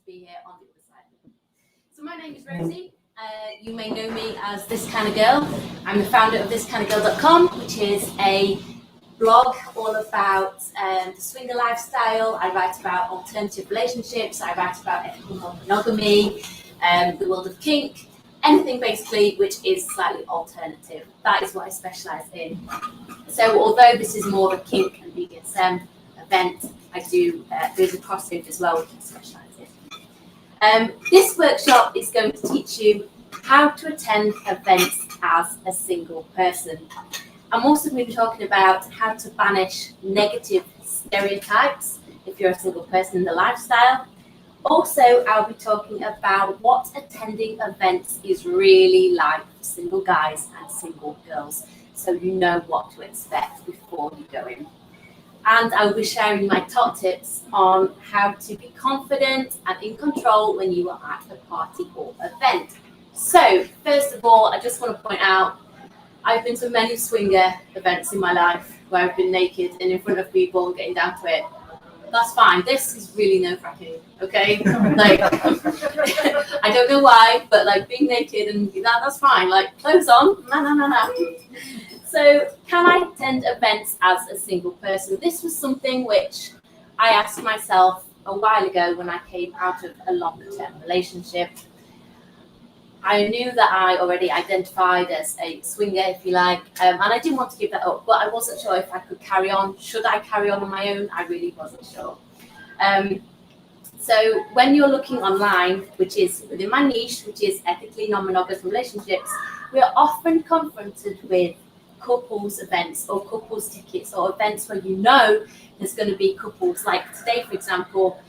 be here on the other side. So my name is Rosie. You may know me as This Kind of Girl. I'm the founder of thiskindofgirl.com, which is a blog all about the swinger lifestyle. I write about alternative relationships. I write about ethical non-monogamy, the world of kink, anything basically which is slightly alternative. That is what I specialise in. So although this is more of a kink and BDSM event, I do there's a crossover as well, which I specialise in. This workshop is going to teach you how to attend events as a single person. I'm also going to be talking about how to banish negative stereotypes if you're a single person in the lifestyle. Also, I'll be talking about what attending events is really like for single guys and single girls, so you know what to expect before you go in. And I will be sharing my top tips on how to be confident and in control when you are at a party or event. So, first of all, I just want to point out, I've been to many swinger events in my life where I've been naked and in front of people and getting down to it. That's fine. This is really nerve-wracking, okay? Like, I don't know why, but like being naked and that's fine. Like, clothes on, no. So, can I attend events as a single person? This was something which I asked myself a while ago when I came out of a longer-term relationship. I knew that I already identified as a swinger, if you like, and I didn't want to give that up, but I wasn't sure if I could carry on. Should I carry on my own? I really wasn't sure. So when you're looking online, which is within my niche, which is ethically non-monogamous relationships, we're often confronted with couples events or couples tickets or events where you know there's going to be couples. Like today, for example,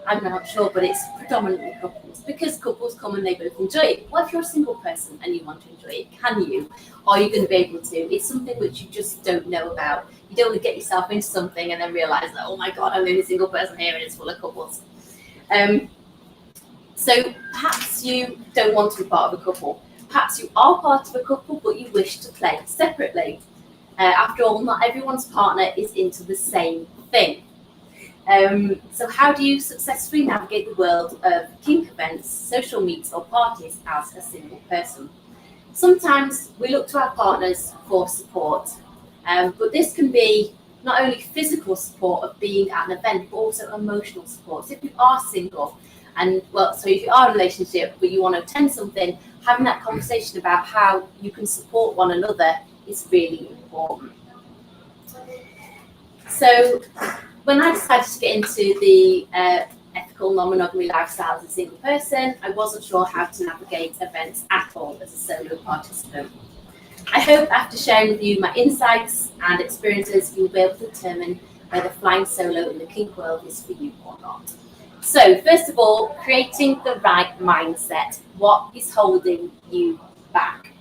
I'm not sure, but it's predominantly couples because couples come and they both enjoy it. What if you're a single person and you want to enjoy it? Can you? Are you going to be able to? It's something which you just don't know about. You don't want to get yourself into something and then realise that, oh my God, I'm the only single person here and it's full of couples. So perhaps you don't want to be part of a couple. Perhaps you are part of a couple, but you wish to play separately. After all, not everyone's partner is into the same thing. So how do you successfully navigate the world of kink events, social meets or parties as a single person? Sometimes we look to our partners for support, but this can be not only physical support of being at an event, but also emotional support. So if you are single, so if you are in a relationship but you want to attend something, having that conversation about how you can support one another is really important. So when I decided to get into the ethical non-monogamy lifestyle as a single person, I wasn't sure how to navigate events at all as a solo participant. I hope after sharing with you my insights and experiences, you'll be able to determine whether flying solo in the kink world is for you or not. So first of all, creating the right mindset. What is holding you back?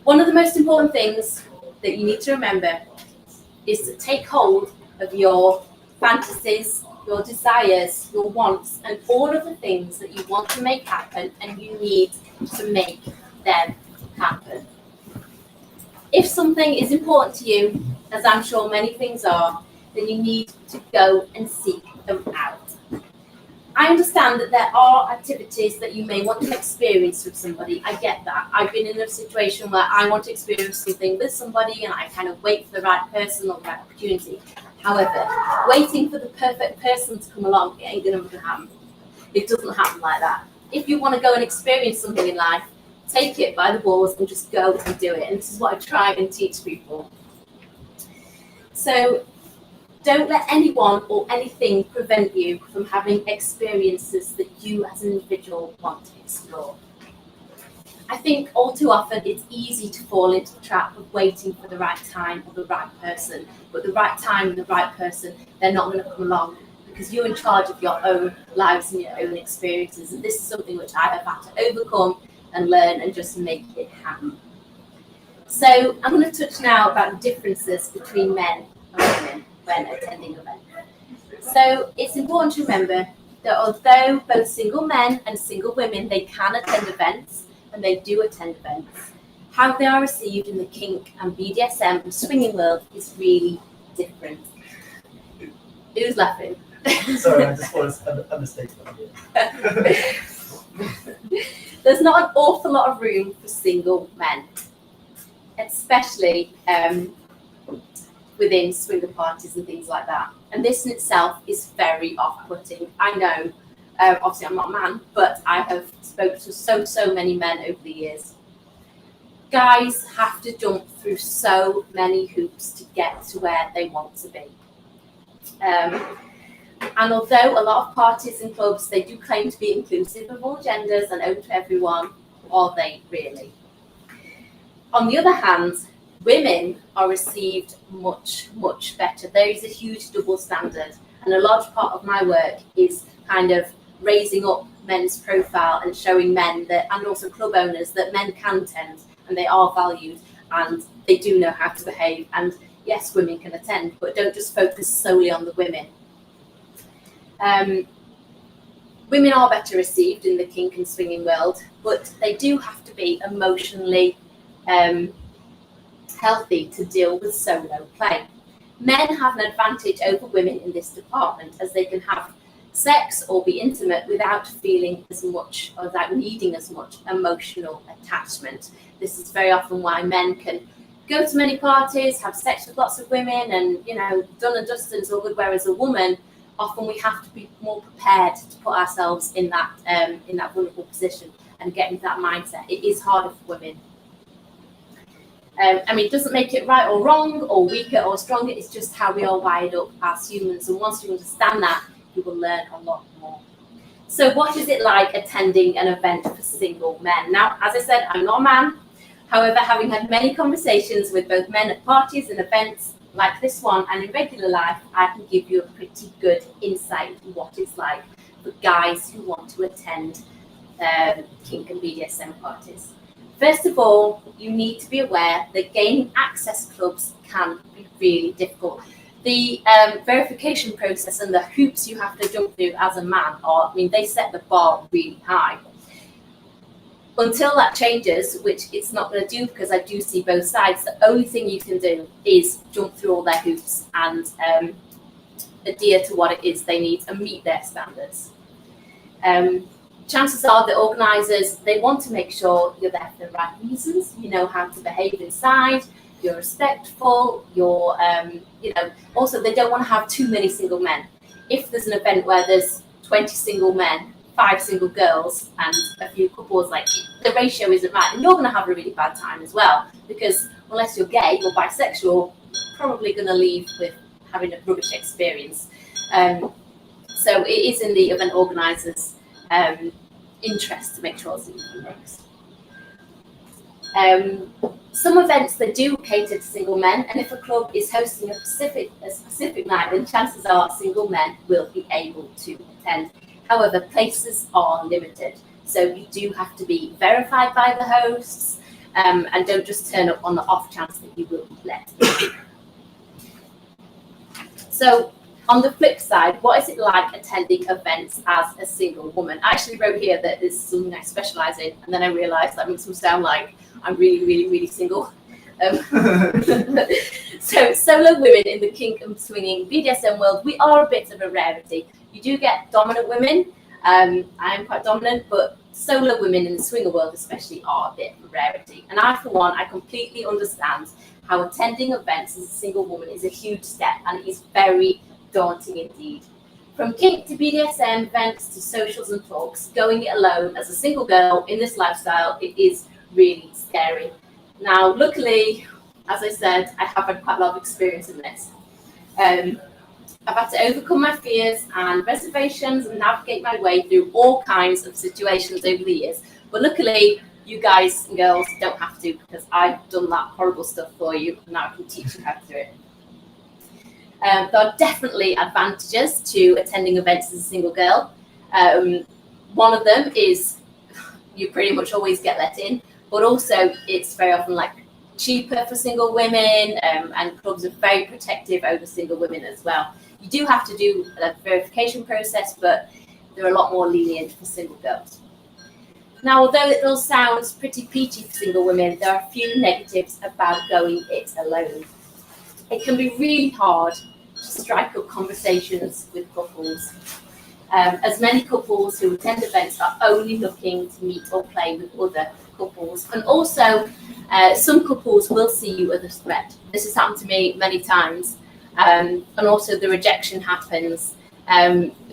One of the most important things that you need to remember is to take hold of your fantasies, your desires, your wants, and all of the things that you want to make happen and you need to make them happen. If something is important to you, as I'm sure many things are, then you need to go and seek them out. I understand that there are activities that you may want to experience with somebody. I get that. I've been in a situation where I want to experience something with somebody and I kind of wait for the right person or the right opportunity. However, waiting for the perfect person to come along, it ain't going to happen. It doesn't happen like that. If you want to go and experience something in life, take it by the balls and just go and do it. And this is what I try and teach people. So don't let anyone or anything prevent you from having experiences that you as an individual want to explore. I think all too often it's easy to fall into the trap of waiting for the right time or the right person. But the right time and the right person, they're not going to come along because you're in charge of your own lives and your own experiences. And this is something which I have had to overcome and learn and just make it happen. So I'm going to touch now about the differences between men and women when attending events. So it's important to remember that although both single men and single women, they can attend events, and they do attend events, how they are received in the kink and BDSM and swinging world is really different. Who's laughing? Sorry, I just want to understate that. There's not an awful lot of room for single men, especially within swinger parties and things like that. And this in itself is very off-putting. I know, obviously I'm not a man, but I have spoken to so many men over the years. Guys have to jump through so many hoops to get to where they want to be. And although a lot of parties and clubs, they do claim to be inclusive of all genders and open to everyone, are they really? On the other hand, women are received much better. There is a huge double standard, and a large part of my work is kind of raising up men's profile and showing men that, and also club owners, that men can attend and they are valued and they do know how to behave. And yes, women can attend, but don't just focus solely on the women. Women are better received in the kink and swinging world, but they do have to be emotionally healthy to deal with solo play. Men have an advantage over women in this department, as they can have sex or be intimate without feeling as much or without needing as much emotional attachment. This is very often why men can go to many parties, have sex with lots of women, and done and dusted, it's all good. Whereas a woman, often we have to be more prepared to put ourselves in that vulnerable position and get into that mindset. It is harder for women. It doesn't make it right or wrong or weaker or stronger. It's just how we are wired up as humans. And once you understand that, you will learn a lot more. So what is it like attending an event for single men? Now, as I said, I'm not a man. However, having had many conversations with both men at parties and events like this one and in regular life, I can give you a pretty good insight into what it's like for guys who want to attend kink and BDSM parties. First of all, you need to be aware that gaining access clubs can be really difficult. The verification process and the hoops you have to jump through as a man they set the bar really high. Until that changes, which it's not going to do because I do see both sides, the only thing you can do is jump through all their hoops and adhere to what it is they need and meet their standards. Chances are the organisers, they want to make sure you're there for the right reasons, you know how to behave inside, you're respectful, you're, also they don't want to have too many single men. If there's an event where there's 20 single men, 5 single girls and a few couples, the ratio isn't right, and you're going to have a really bad time as well, because unless you're gay or bisexual, you're probably going to leave with having a rubbish experience. So it is in the event organisers' interest to make sure it's even mixed. Some events, they do cater to single men, and if a club is hosting a specific night, then chances are single men will be able to attend. However, places are limited, so you do have to be verified by the hosts, and don't just turn up on the off chance that you will be let in. So, on the flip side, what is it like attending events as a single woman? I actually wrote here that this is something I specialise in, and then I realised that makes me sound like I'm really single. So solo women in the kink and swinging BDSM world, we are a bit of a rarity. You do get dominant women. I am quite dominant, but solo women in the swinger world especially are a bit of a rarity. And I, for one, I completely understand how attending events as a single woman is a huge step, and it is very daunting indeed. From kink to BDSM events to socials and talks, going it alone as a single girl in this lifestyle, it is really scary. Now, luckily, as I said, I have had quite a lot of experience in this. I've had to overcome my fears and reservations and navigate my way through all kinds of situations over the years. But luckily, you guys and girls don't have to, because I've done that horrible stuff for you, and now I can teach you how to do it. There are definitely advantages to attending events as a single girl. One of them is you pretty much always get let in, but also it's very often cheaper for single women, and clubs are very protective over single women as well. You do have to do a verification process, but they're a lot more lenient for single girls. Now, although it all sounds pretty peachy for single women, there are a few negatives about going it alone. It can be really hard to strike up conversations with couples. As many couples who attend events are only looking to meet or play with other couples. And also, some couples will see you as a threat. This has happened to me many times. And also the rejection happens.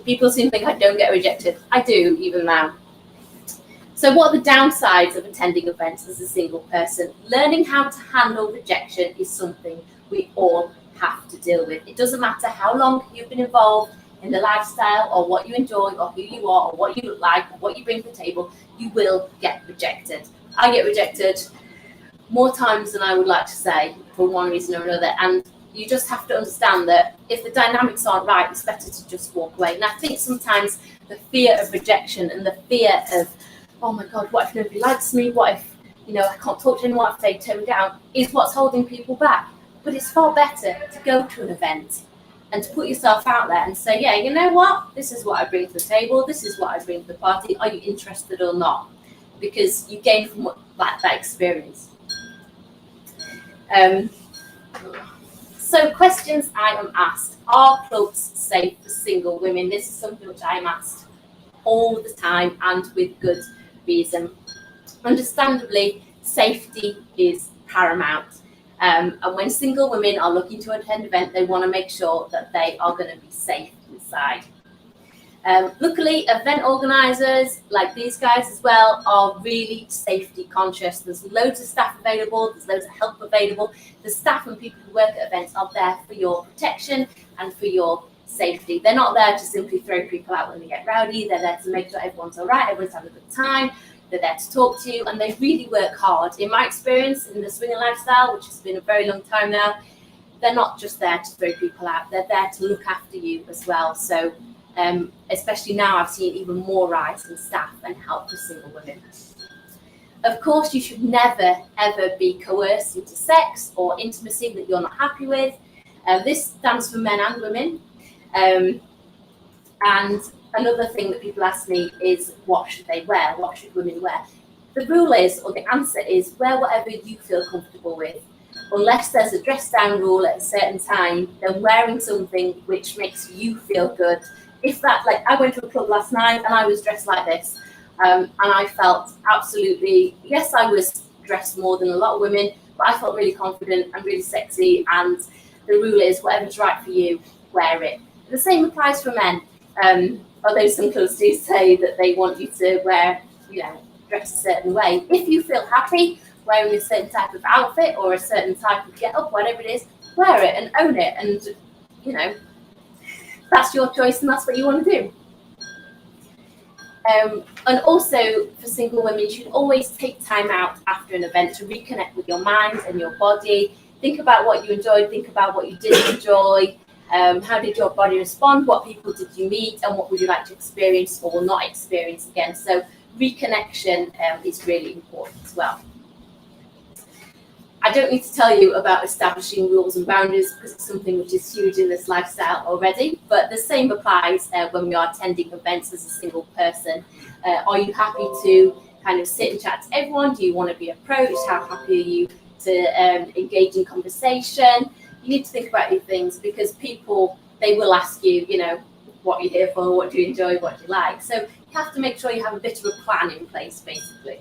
People seem to think I don't get rejected. I do, even now. So what are the downsides of attending events as a single person? Learning how to handle rejection is something we all have to deal with. It doesn't matter how long you've been involved in the lifestyle or what you enjoy or who you are or what you look like or what you bring to the table, you will get rejected. I get rejected more times than I would like to say for one reason or another. And you just have to understand that if the dynamics aren't right, it's better to just walk away. And I think sometimes the fear of rejection and the fear of, oh my God, what if nobody likes me? What if, I can't talk to anyone, if they turn me down, is what's holding people back. But it's far better to go to an event and to put yourself out there and say, yeah, you know what? This is what I bring to the table. This is what I bring to the party. Are you interested or not? Because you gain from that experience. So questions I am asked. Are clubs safe for single women? This is something which I am asked all the time and with good reason. Understandably, safety is paramount. And when single women are looking to attend an event, they want to make sure that they are going to be safe inside. Luckily, event organisers, like these guys as well, are really safety conscious. There's loads of staff available, there's loads of help available. The staff and people who work at events are there for your protection and for your safety. They're not there to simply throw people out when they get rowdy. They're there to make sure everyone's all right, everyone's having a good time. They're there to talk to you, and they really work hard. In my experience in the swinging lifestyle, which has been a very long time now, they're not just there to throw people out. They're there to look after you as well. So especially now, I've seen even more rise in staff and help for single women. Of course, you should never, ever be coerced into sex or intimacy that you're not happy with. This stands for men and women. And another thing that people ask me is, what should they wear? What should women wear? The rule is, or the answer is, wear whatever you feel comfortable with. Unless there's a dress down rule at a certain time, then wearing something which makes you feel good. If that, like, I went to a club last night and I was dressed like this, and I felt absolutely, yes, I was dressed more than a lot of women, but I felt really confident and really sexy. And the rule is, whatever's right for you, wear it. The same applies for men. Although some clubs do say that they want you to wear, dress a certain way. If you feel happy wearing a certain type of outfit or a certain type of get-up, whatever it is, wear it and own it. And, that's your choice and that's what you want to do. And also for single women, you should always take time out after an event to reconnect with your mind and your body. Think about what you enjoyed, think about what you didn't enjoy. How did your body respond? What people did you meet? And what would you like to experience or will not experience again? So reconnection is really important as well. I don't need to tell you about establishing rules and boundaries because it's something which is huge in this lifestyle already, but the same applies when we are attending events as a single person. Are you happy to kind of sit and chat to everyone? Do you want to be approached? How happy are you to engage in conversation? You need to think about these things because people, they will ask you, what you're here for, what do you enjoy, what do you like. So you have to make sure you have a bit of a plan in place, basically.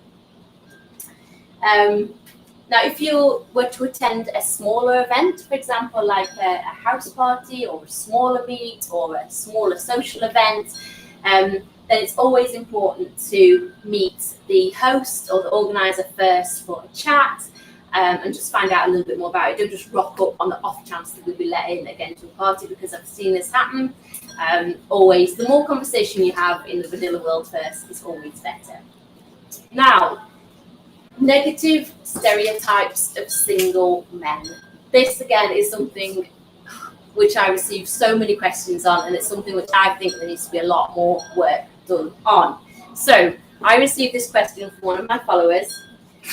Now, if you were to attend a smaller event, for example, like a house party or a smaller meet or a smaller social event, then it's always important to meet the host or the organizer first for a chat and just find out a little bit more about it. Don't just rock up on the off chance that you'll be let in again to a party, because I've seen this happen. Always, the more conversation you have in the vanilla world first is always better. Now, negative stereotypes of single men. This again is something which I receive so many questions on, and it's something which I think there needs to be a lot more work done on. So I received this question from one of my followers,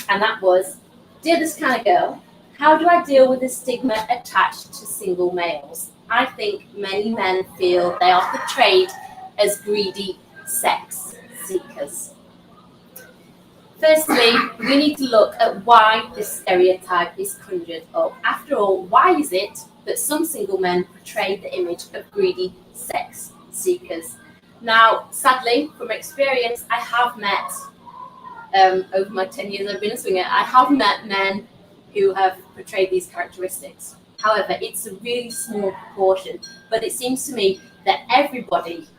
and that was, "Dear This Kind of Girl, how do I deal with the stigma attached to single males? I think many men feel they are portrayed as greedy sex seekers." Firstly, we need to look at why this stereotype is conjured up. After all, why is it but some single men portray the image of greedy sex seekers. Now, sadly, from experience, I have met, over my 10 years I've been a swinger, I have met men who have portrayed these characteristics. However, it's a really small proportion, but it seems to me that everybody,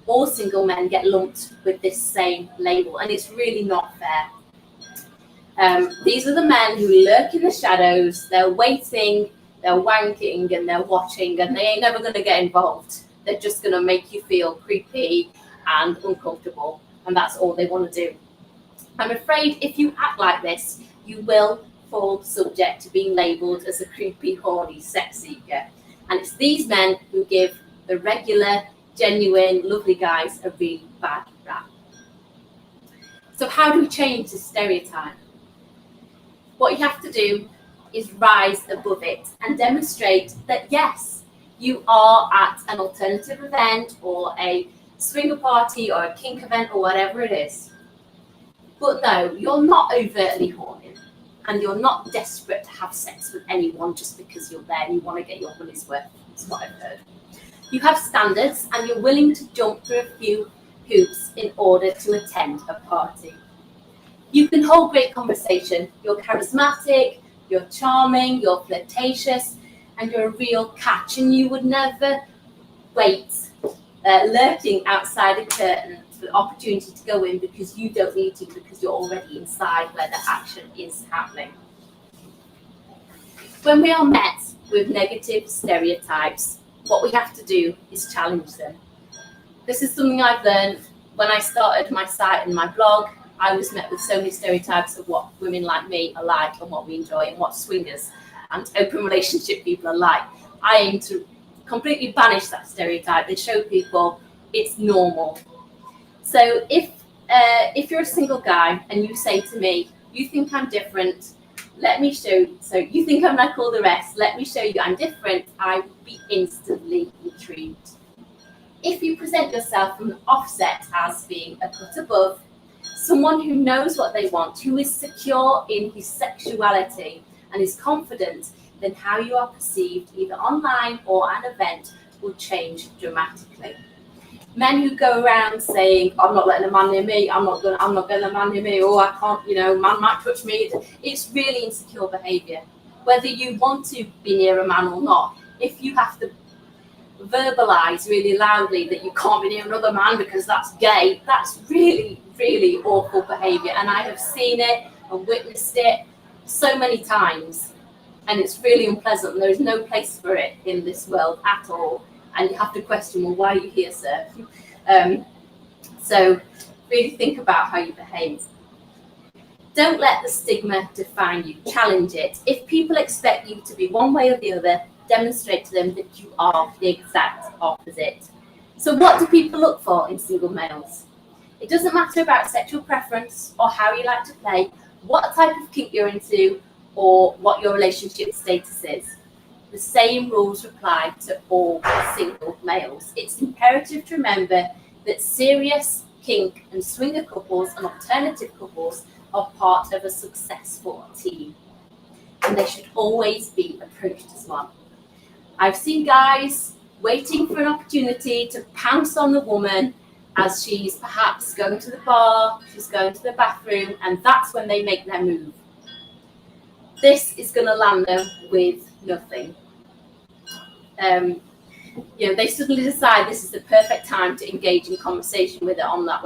all single men, get lumped with this same label, and it's really not fair. These are the men who lurk in the shadows, they're waiting, they're wanking, and they're watching, and they ain't never going to get involved. They're just going to make you feel creepy and uncomfortable, and that's all they want to do. I'm afraid if you act like this, you will fall subject to being labelled as a creepy, horny sex seeker. And it's these men who give the regular, genuine, lovely guys a really bad rap. So how do we change this stereotype? What you have to do is rise above it and demonstrate that yes, you are at an alternative event or a swinger party or a kink event or whatever it is. But no, you're not overtly horny and you're not desperate to have sex with anyone just because you're there and you want to get your money's worth. That's what I've heard. You have standards and you're willing to jump through a few hoops in order to attend a party. You can hold great conversation. You're charismatic, you're charming, you're flirtatious, and you're a real catch, and you would never wait lurking outside a curtain for the opportunity to go in because you don't need to, because you're already inside where the action is happening. When we are met with negative stereotypes, what we have to do is challenge them. This is something I've learned when I started my site and my blog. I was met with so many stereotypes of what women like me are like and what we enjoy and what swingers and open relationship people are like. I aim to completely banish that stereotype and show people it's normal. So if you're a single guy and you say to me, you think I'm different, let me show you. So you think I'm like all the rest, let me show you I'm different, I would be instantly intrigued. If you present yourself from the offset as being a cut above, someone who knows what they want, who is secure in his sexuality and is confident, then how you are perceived either online or at an event will change dramatically. Men who go around saying, I'm not letting a man near me, I'm not going to let a man near me, or I can't, man might touch me. It's really insecure behaviour. Whether you want to be near a man or not, if you have to verbalise really loudly that you can't be near another man because that's gay, that's really, really awful behaviour. And I have seen it and witnessed it so many times. And it's really unpleasant. And there is no place for it in this world at all. And you have to question, well, why are you here, sir? So really think about how you behave. Don't let the stigma define you. Challenge it. If people expect you to be one way or the other, demonstrate to them that you are the exact opposite. So what do people look for in single males? It doesn't matter about sexual preference or how you like to play, what type of kink you're into, or what your relationship status is. The same rules apply to all single males. It's imperative to remember that serious kink and swinger couples and alternative couples are part of a successful team, and they should always be approached as one. I've seen guys waiting for an opportunity to pounce on the woman as she's perhaps going to the bar, she's going to the bathroom, and that's when they make their move. This is going to land them with nothing. They suddenly decide this is the perfect time to engage in conversation with her on that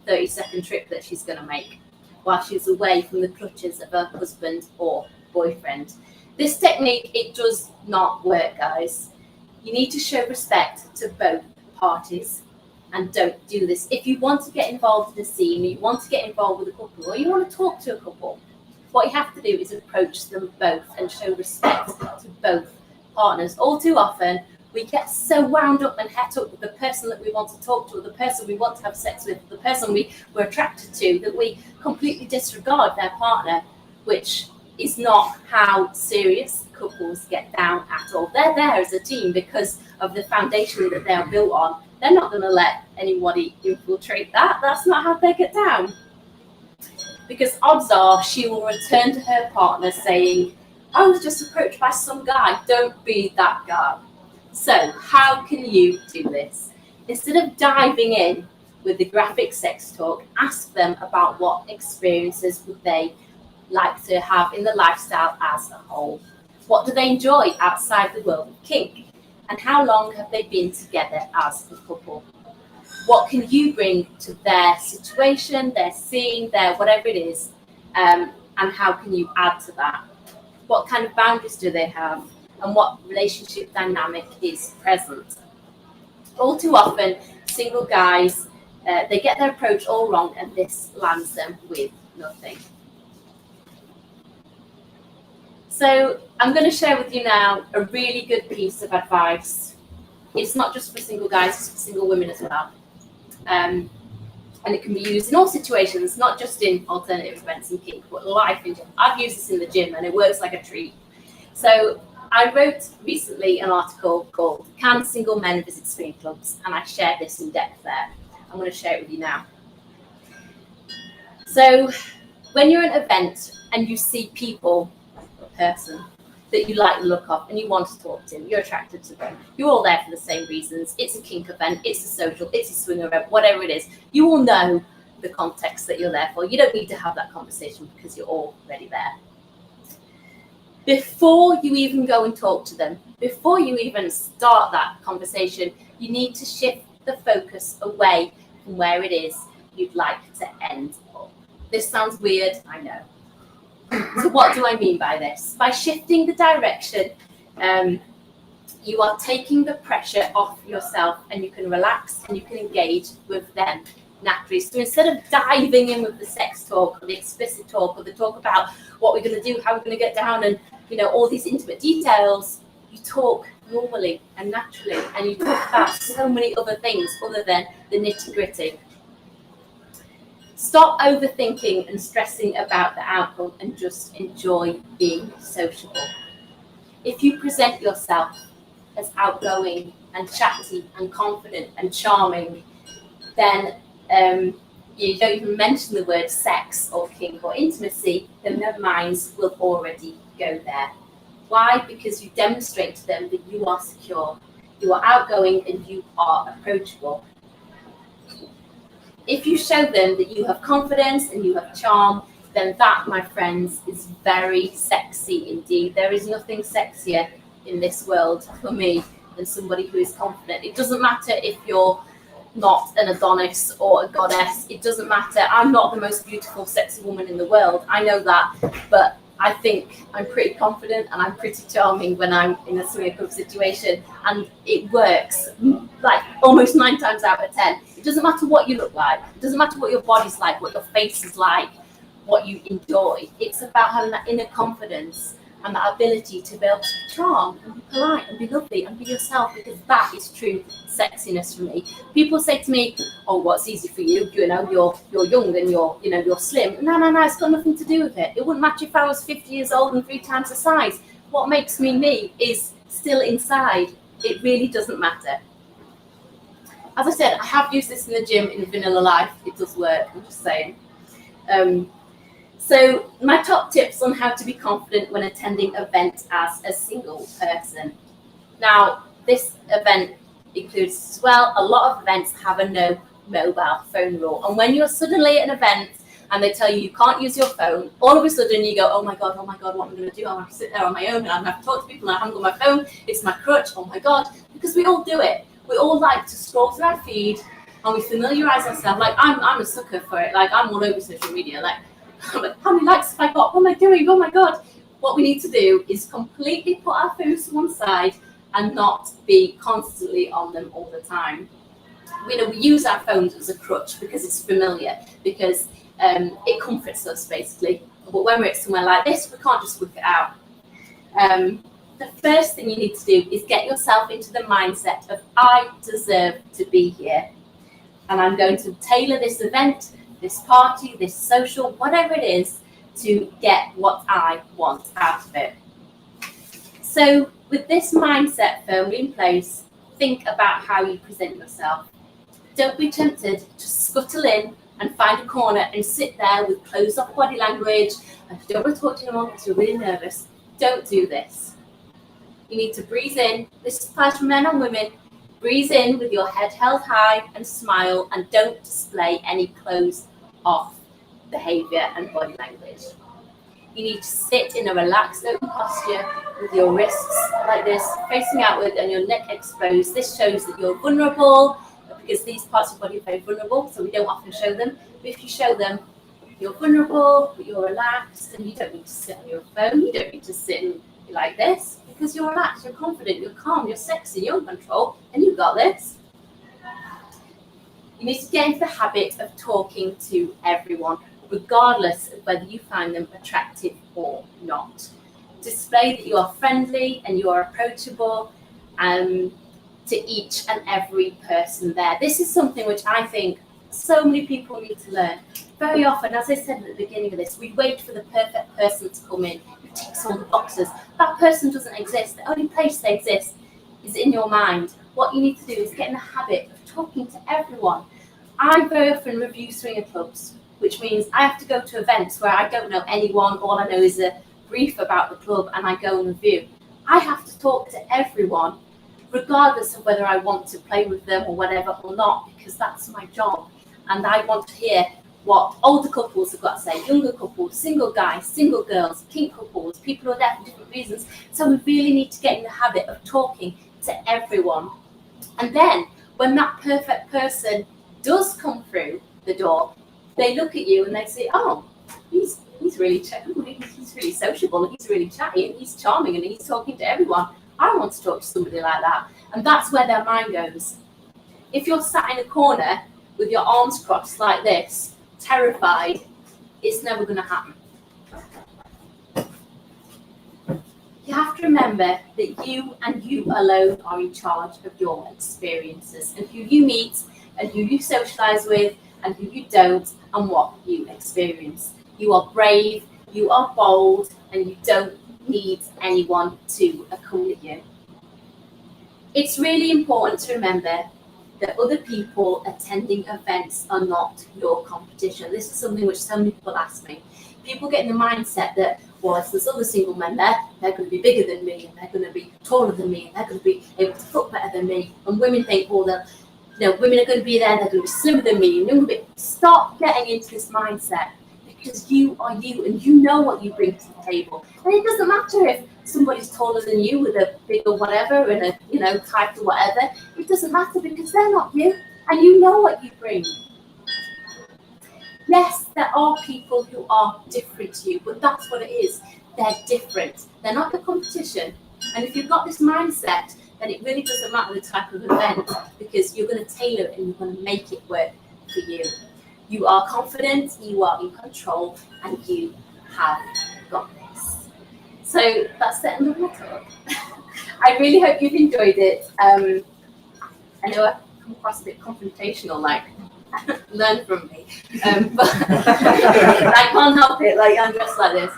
30-second trip that she's going to make while she's away from the clutches of her husband or boyfriend. This technique, it does not work, guys. You need to show respect to both parties and don't do this. If you want to get involved in a scene, you want to get involved with a couple, or you want to talk to a couple, what you have to do is approach them both and show respect to both partners. All too often, we get so wound up and het up with the person that we want to talk to, or the person we want to have sex with, the person we're attracted to, that we completely disregard their partner, which is not how serious couples get down at all. They're there as a team because of the foundation that they're built on. They're not going to let anybody infiltrate that. That's not how they get down. Because odds are she will return to her partner saying, I was just approached by some guy. Don't be that guy. So how can you do this? Instead of diving in with the graphic sex talk, ask them about what experiences would they like to have in the lifestyle as a whole. What do they enjoy outside the world of kink? And how long have they been together as a couple? What can you bring to their situation, their scene, their whatever it is, and how can you add to that? What kind of boundaries do they have? And what relationship dynamic is present? All too often, single guys, they get their approach all wrong, and this lands them with nothing. So I'm going to share with you now a really good piece of advice. It's not just for single guys, it's for single women as well. And it can be used in all situations, not just in alternative events and kink, but life in general. I've used this in the gym and it works like a treat. So I wrote recently an article called Can Single Men Visit Swinging Clubs? And I shared this in depth there. I'm going to share it with you now. So when you're at an event and you see people, a person that you like the look of and you want to talk to, you're attracted to them, you're all there for the same reasons. It's a kink event, it's a social, it's a swinger event, whatever it is. You all know the context that you're there for. You don't need to have that conversation because you're already there. Before you even go and talk to them, before you even start that conversation, you need to shift the focus away from where it is you'd like to end up. This sounds weird, I know. So what do I mean by this? By shifting the direction, you are taking the pressure off yourself and you can relax and you can engage with them naturally. So instead of diving in with the sex talk or the explicit talk or the talk about what we're going to do, how we're going to get down and, you know, all these intimate details, you talk normally and naturally and you talk about so many other things other than the nitty-gritty. Stop overthinking and stressing about the outcome and just enjoy being sociable. If you present yourself as outgoing and chatty and confident and charming, then you don't even mention the word sex or kink or intimacy, then their minds will already go there. Why? Because you demonstrate to them that you are secure, you are outgoing, and you are approachable. If you show them that you have confidence and you have charm, then that, my friends, is very sexy indeed. There is nothing sexier in this world for me than somebody who is confident. It doesn't matter if you're not an Adonis or a goddess. It doesn't matter. I'm not the most beautiful, sexy woman in the world. I know that, but I think I'm pretty confident and I'm pretty charming when I'm in a swinger club situation, and it works like almost 9 times out of 10. It doesn't matter what you look like. It doesn't matter what your body's like, what your face is like, what you enjoy. It's about having that inner confidence and that ability to be able to charm and be polite and be lovely and be yourself, because that is true sexiness for me. People say to me, "Oh, what's easy for you? You know, you're young and you're slim." No, it's got nothing to do with it. It wouldn't matter if I was 50 years old and 3 times the size. What makes me me is still inside. It really doesn't matter. As I said, I have used this in the gym in vanilla life. It does work, I'm just saying. So my top tips on how to be confident when attending events as a single person. Now, this event includes as well, a lot of events have a no mobile phone rule. And when you're suddenly at an event and they tell you you can't use your phone, all of a sudden you go, oh my God, what am I going to do? I'm going to sit there on my own and I'm going to have to talk to people and I haven't got my phone. It's my crutch, oh my God. Because we all do it. We all like to scroll through our feed and we familiarize ourselves. Like I'm a sucker for it. Like I'm all over social media. Like, how many likes have I got? What am I doing? Oh my God. What we need to do is completely put our phones to one side and not be constantly on them all the time. We use our phones as a crutch because it's familiar, because it comforts us basically. But when we're at somewhere like this, we can't just whip it out. The first thing you need to do is get yourself into the mindset of I deserve to be here. And I'm going to tailor this event, this party, this social, whatever it is, to get what I want out of it. So with this mindset firmly in place, think about how you present yourself. Don't be tempted to scuttle in and find a corner and sit there with closed off body language. And if you don't want to talk to anyone because you're really nervous, don't do this. You need to breathe in. This applies for men and women. Breathe in with your head held high and smile, and don't display any closed off behavior and body language. You need to sit in a relaxed open posture with your wrists like this, facing outward and your neck exposed. This shows that you're vulnerable, because these parts of your body are very vulnerable, so we don't often show them. But if you show them, you're vulnerable, but you're relaxed, and you don't need to sit on your phone, you don't need to sit like this, because you're relaxed, you're confident, you're calm, you're sexy, you're in control, and you've got this. You need to get into the habit of talking to everyone, regardless of whether you find them attractive or not. Display that you are friendly and you are approachable to each and every person there. This is something which I think so many people need to learn. Very often, as I said at the beginning of this, we wait for the perfect person to come in who ticks all the boxes. That person doesn't exist. The only place they exist is in your mind. What you need to do is get in the habit of talking to everyone. I very often review swinger clubs, which means I have to go to events where I don't know anyone. All I know is a brief about the club, and I go and review. I have to talk to everyone, regardless of whether I want to play with them or whatever or not, because that's my job. And I want to hear what older couples have got to say, younger couples, single guys, single girls, kink couples, people who are there for different reasons. So we really need to get in the habit of talking to everyone. And then when that perfect person does come through the door, they look at you and they say, oh, he's really he's really sociable, and he's really chatty, and he's charming, and he's talking to everyone. I want to talk to somebody like that. And that's where their mind goes. If you're sat in a corner with your arms crossed like this, terrified, it's never going to happen. You have to remember that you and you alone are in charge of your experiences, and who you meet and who you socialize with and who you don't, and what you experience. You are brave, you are bold, and you don't need anyone to accompany you. It's really important to remember that other people attending events are not your competition. This is something which so many people ask me. People get in the mindset that, well, if there's other single men there, they're going to be bigger than me, and they're going to be taller than me, and they're going to be able to foot better than me. And women think, well, women are going to be there, they're going to be slimmer than me. Stop getting into this mindset, because you are you, and you know what you bring to the table. And it doesn't matter if somebody's taller than you with a bigger whatever and a type or whatever. It doesn't matter, because they're not you, and you know what you bring. Yes, there are people who are different to you, but that's what it is. They're different. They're not your competition. And if you've got this mindset, then it really doesn't matter the type of event, because you're going to tailor it and you're going to make it work for you. You are confident, you are in control, and you have got this. So that's the end of my talk. I really hope you've enjoyed it. I know I've come across a bit confrontational, like, learn from me. But I can't help it, like, I'm dressed like this.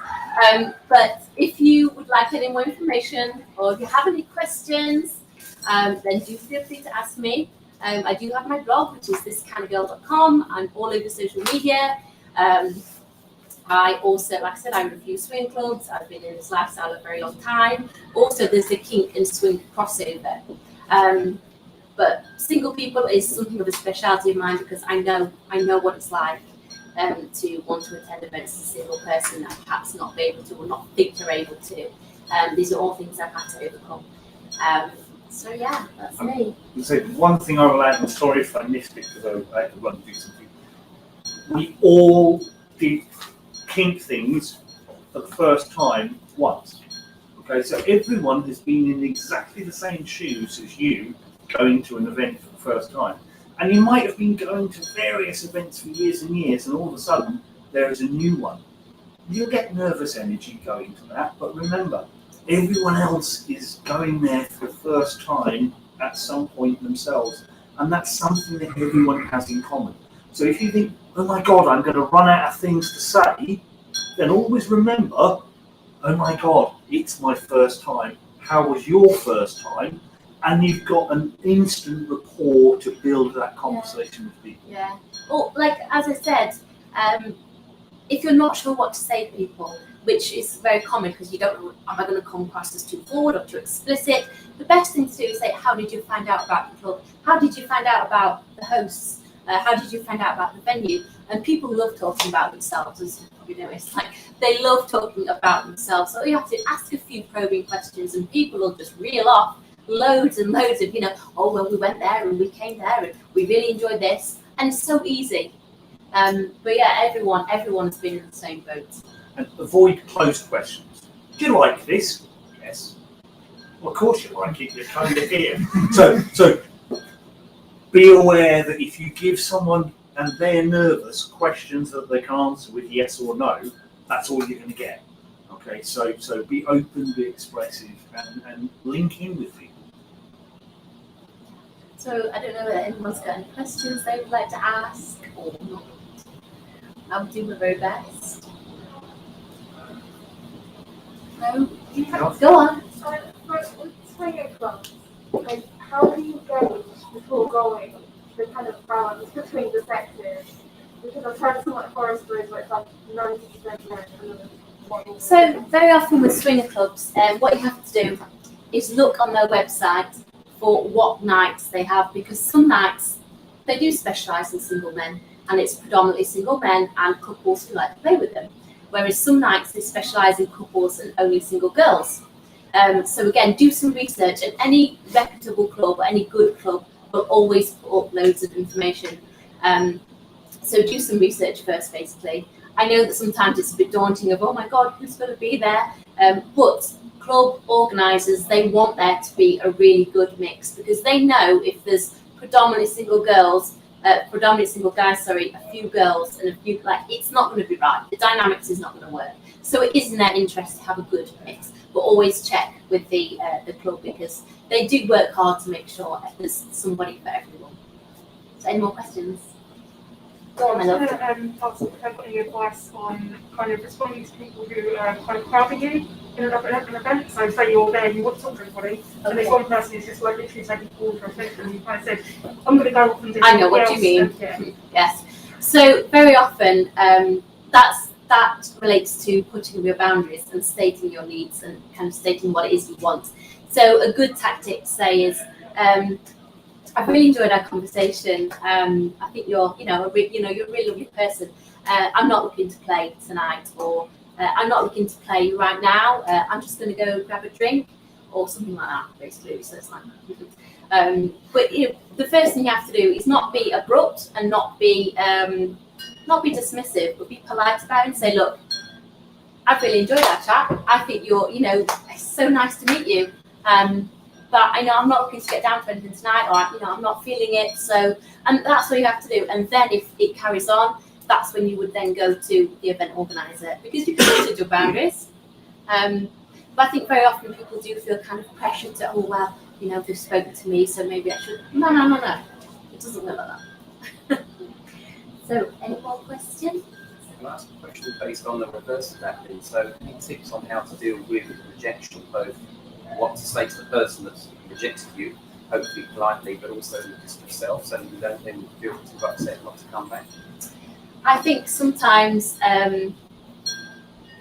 But if you would like any more information, or if you have any questions, then do feel free to ask me. I do have my blog, which is thiskindofgirl.com. I'm all over social media. I also, like I said, I review swing clubs. I've been in this lifestyle a very long time. Also, there's the kink and swing crossover. But single people is something of a speciality of mine, because I know what it's like to want to attend events as a single person and perhaps not be able to, or not think they're able to. These are all things I've had to overcome. So yeah, that's me. So one thing I will add, and sorry if I missed it because I had to run and do something. We all did kink things for the first time once. Okay, so everyone has been in exactly the same shoes as you going to an event for the first time. And you might have been going to various events for years and years, and all of a sudden there is a new one. You'll get nervous energy going to that, but remember, everyone else is going there for the first time at some point themselves, and that's something that everyone has in common. So if you think, oh my God, I'm going to run out of things to say, then always remember, oh my God, it's my first time. How was your first time? And you've got an instant rapport to build that conversation with people. Yeah. Well, like as I said, if you're not sure what to say to people, which is very common because you don't know, am I going to come across as too forward or too explicit? The best thing to do is say, how did you find out about the club? How did you find out about the hosts? How did you find out about the venue? And people love talking about themselves, as you probably noticed. Like, they love talking about themselves. So you have to ask a few probing questions, and people will just reel off loads and loads of, oh, well, we went there and we came there and we really enjoyed this. And it's so easy. But yeah, everyone's been in the same boat. And avoid closed questions. Do you like this? Yes. Well, of course you like it. You're kind of here. So be aware that if you give someone and they're nervous questions that they can answer with yes or no, that's all you're going to get. Okay. So be open, be expressive, and link in with people. So I don't know whether anyone's got any questions they would like to ask or not. I'll do my very best. No? Go on. With swinger clubs, like, how do you gauge before going the kind of balance between the sexes? Because I've heard some like horror stories where it's like 90% men and then So very often with swinger clubs, what you have to do is look on their website for what nights they have, because some nights they do specialise in single men, and it's predominantly single men and couples who like to play with them. Whereas some nights they specialise in couples and only single girls. So again, do some research, and any reputable club or any good club will always put up loads of information. So do some research first, basically. I know that sometimes it's a bit daunting of, oh my God, who's going to be there? But club organisers, they want there to be a really good mix, because they know if there's predominantly single guys, a few girls and a few, like, it's not going to be right. The dynamics is not going to work. So it is in their interest to have a good mix, but always check with the club, because they do work hard to make sure there's somebody for everyone. So any more questions? Go on, my love. ask if I've got any advice on kind of responding to people who are kind of crowding you in an event. So say you're there and you want to talk to everybody, and there's one person who's just like literally taking forward for attention, and you kind of said, I'm going to go off and do I know what you mean. Yes. So very often that relates to putting your boundaries and stating your needs and kind of stating what it is you want. So a good tactic to say is, I've really enjoyed our conversation. I think you're a really lovely person. I'm not looking to play tonight, or I'm not looking to play right now. I'm just going to go grab a drink or something like that, basically. So it's like, but the first thing you have to do is not be abrupt and not be dismissive, but be polite about it and say, look, I've really enjoyed our chat. I think it's so nice to meet you. But I know I'm not looking to get down to anything tonight, or I'm not feeling it. So, and that's what you have to do. And then if it carries on, that's when you would then go to the event organizer, because you can set your boundaries. But I think very often people do feel kind of pressured to, oh well, they've spoken to me, so maybe I should. No. It doesn't work like that. So, any more questions? Can I ask a question based on the reverse of that then? So, any tips on how to deal with rejection, both what to say to the person that's rejected you, hopefully politely, but also just yourself, so you don't then feel too upset not to come back? I think sometimes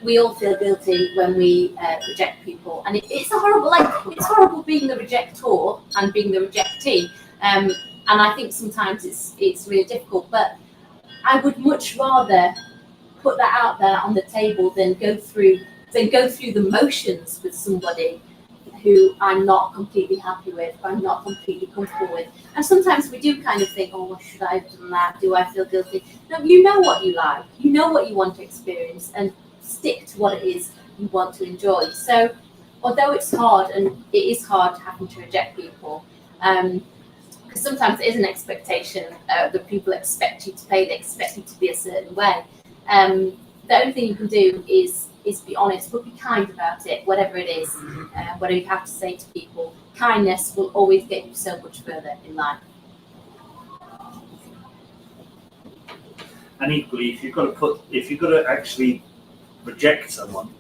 we all feel guilty when we reject people, and it's horrible being the rejector and being the rejectee. And I think sometimes it's really difficult, but I would much rather put that out there on the table than go through the motions with somebody who I'm not completely happy with, or I'm not completely comfortable with. And sometimes we do kind of think, oh, well, should I have done that? Do I feel guilty? No, you know what you like, you know what you want to experience, and stick to what it is you want to enjoy. So although it's hard, and it is hard having to reject people, because sometimes it is an expectation that people expect you to play, they expect you to be a certain way. The only thing you can do is be honest, but be kind about it, whatever it is, whatever you have to say to people. Kindness will always get you so much further in life. And equally, if you've got to actually reject someone,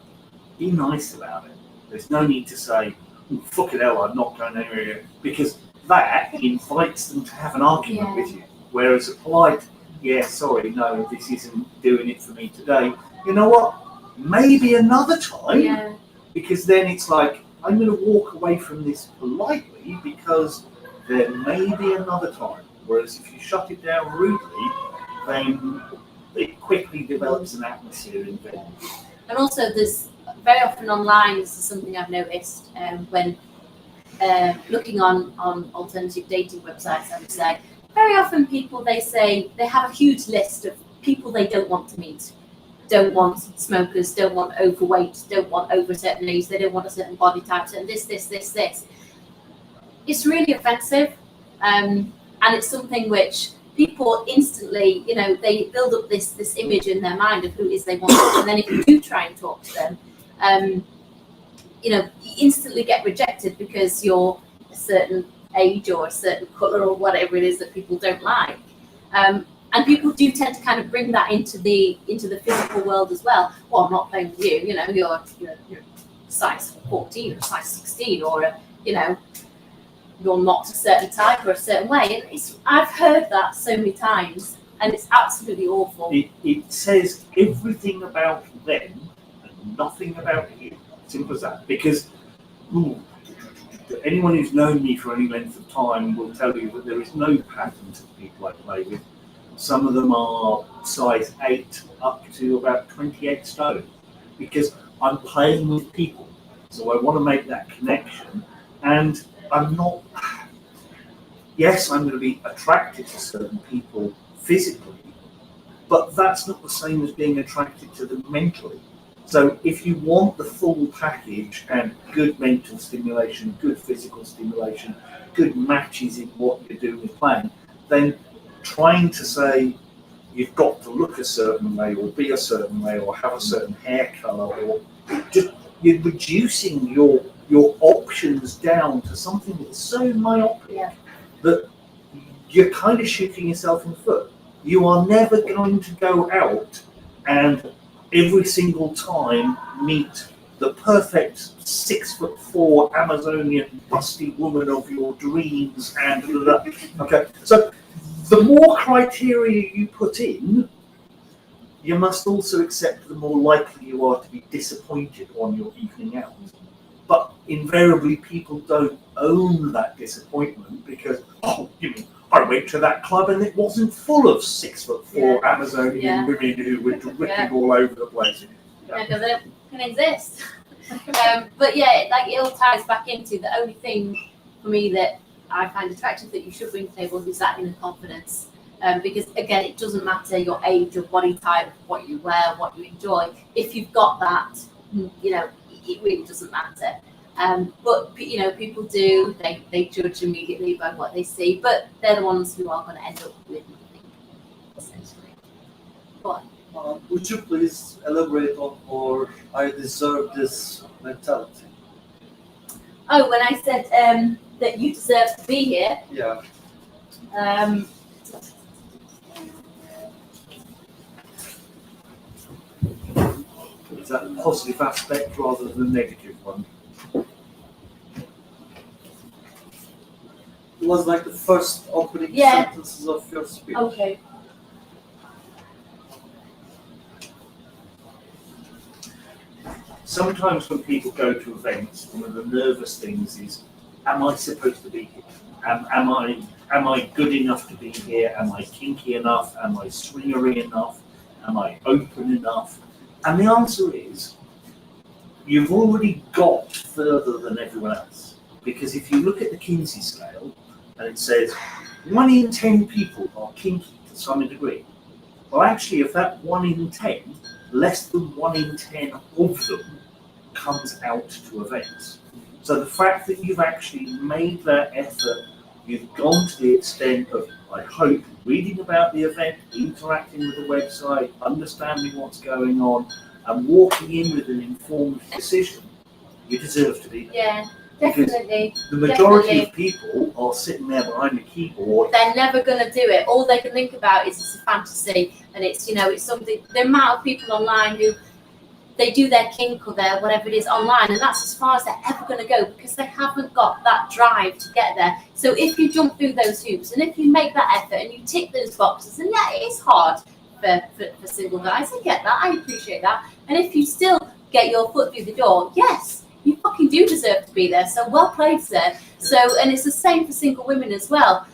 be nice about it. There's no need to say, oh, fuck it hell, I'm not going anywhere, because that invites them to have an argument with you. Whereas a polite, yeah, sorry, no, this isn't doing it for me today. You know what? maybe another time, Yeah. because then it's like, I'm going to walk away from this politely because there may be another time. Whereas if you shut it down rudely, then it quickly develops an atmosphere in venue. And also, there's very often online, this is something I've noticed when looking on alternative dating websites, I would say, very often people, they say they have a huge list of people they don't want to meet. Don't want smokers, don't want overweight, don't want over a certain age, they don't want a certain body type, and this. It's really offensive, and it's something which people instantly, they build up this image in their mind of who it is they want, and then if you do try and talk to them, you instantly get rejected because you're a certain age or a certain colour or whatever it is that people don't like. And people do tend to kind of bring that into the physical world as well. Well, I'm not playing with you, you're size 14 or size 16 or, you're not a certain type or a certain way. And I've heard that so many times, and it's absolutely awful. It says everything about them and nothing about you. Simple as that. Because anyone who's known me for any length of time will tell you that there is no pattern to the people I play with. Some of them are size 8 up to about 28 stone, because I'm playing with people. So I want to make that connection, and I'm not, yes, I'm going to be attracted to certain people physically, but that's not the same as being attracted to them mentally. So if you want the full package and good mental stimulation, good physical stimulation, good matches in what you're doing with playing, then trying to say you've got to look a certain way or be a certain way or have a certain hair colour, or just you're reducing your options down to something that's so myopic that you're kind of shooting yourself in the foot. You are never going to go out and every single time meet the perfect 6'4" Amazonian busty woman of your dreams and okay. So the more criteria you put in, you must also accept the more likely you are to be disappointed on your evening out. But invariably, people don't own that disappointment because, I went to that club and it wasn't full of 6'4" Amazonian women who were dripping all over the place. Because they can exist. But yeah, it all ties back into the only thing for me that I find attractive that you should bring to the table is that inner confidence. Because again, it doesn't matter your age or body type, what you wear, what you enjoy. If you've got that, it really doesn't matter. But people do, they judge immediately by what they see, but they're the ones who are going to end up with nothing, essentially. Go on. Would you please elaborate on or I deserve this mentality? Oh, when I said that you deserve to be here. Yeah. Is that a positive aspect rather than a negative one? It was like the first opening Yeah. sentences of your speech. Okay. Sometimes when people go to events, one of the nervous things is, am I supposed to be here? Am I good enough to be here? Am I kinky enough? Am I swingery enough? Am I open enough? And the answer is, you've already got further than everyone else. Because if you look at the Kinsey scale, and it says 1 in 10 people are kinky to some degree. Well, actually, if that 1 in 10, less than 1 in 10 of them comes out to events. So the fact that you've actually made that effort, you've gone to the extent of, I hope, reading about the event, interacting with the website, understanding what's going on, and walking in with an informed decision, you deserve to be there. Yeah, definitely. Because the majority of people are sitting there behind a keyboard. They're never going to do it. All they can think about is it's a fantasy, and it's it's something. The amount of people online who they do their kink or their whatever it is online, and that's as far as they're ever going to go because they haven't got that drive to get there. So if you jump through those hoops and if you make that effort and you tick those boxes, and yeah, it is hard for single guys. I get that. I appreciate that. And if you still get your foot through the door, yes, you fucking do deserve to be there. So well played, sir. So, and it's the same for single women as well.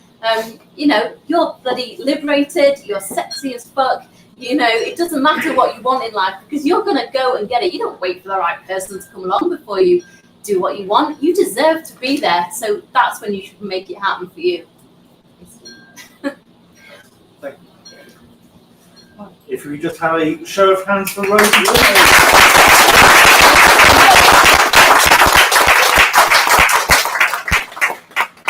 You know, you're bloody liberated. You're sexy as fuck. You know, it doesn't matter what you want in life because you're gonna go and get it. You don't wait for the right person to come along before you do what you want. You deserve to be there. So that's when you should make it happen for you. If we just have a show of hands for Rosie.